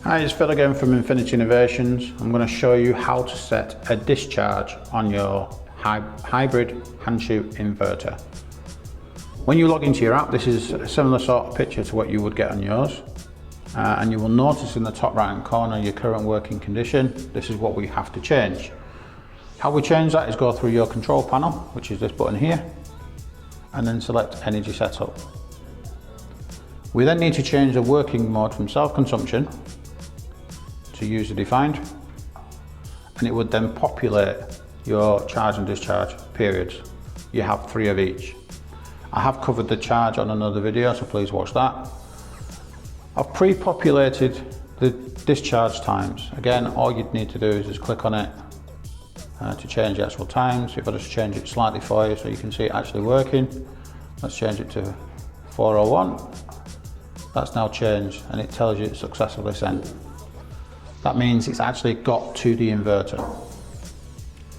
Hi, it's Phil again from Infinity Innovations. I'm going to show you how to set a discharge on your hybrid HANCHU inverter. When you log into your app, this is a similar sort of picture to what you would get on yours. And you will notice in the top right hand corner your current working condition. This is what we have to change. How we change that is go through your control panel, which is this button here, and then select energy setup. We then need to change the working mode from self-consumption to user defined, and it would then populate your charge and discharge periods. You have 3 of each. I have covered the charge on another video, so please watch that. I've pre-populated the discharge times. Again, all you'd need to do is just click on it to change the actual times. If I just change it slightly for you so you can see it actually working. Let's change it to 4:01. That's now changed and it tells you it's successfully sent. That means it's actually got to the inverter.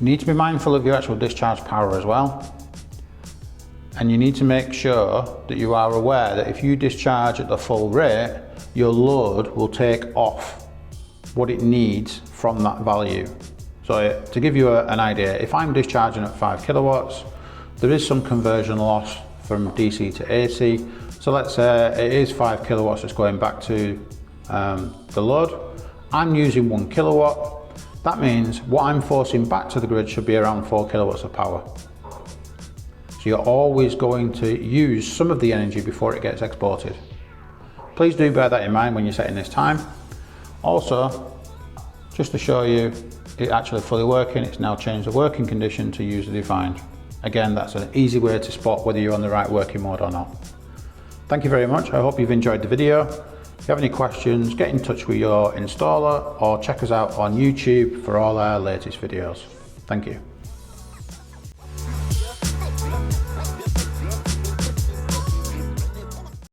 You need to be mindful of your actual discharge power as well. And you need to make sure that you are aware that if you discharge at the full rate, your load will take off what it needs from that value. So to give you an idea, if I'm discharging at 5 kilowatts, there is some conversion loss from DC to AC. So let's say it is 5 kilowatts that's going back to the load. I'm using 1 kilowatt. That means what I'm forcing back to the grid should be around 4 kilowatts of power. So you're always going to use some of the energy before it gets exported. Please do bear that in mind when you're setting this time. Also, just to show you it actually fully working, it's now changed the working condition to user defined. Again, that's an easy way to spot whether you're on the right working mode or not. Thank you very much. I hope you've enjoyed the video. If you have any questions, get in touch with your installer or check us out on YouTube for all our latest videos. Thank you.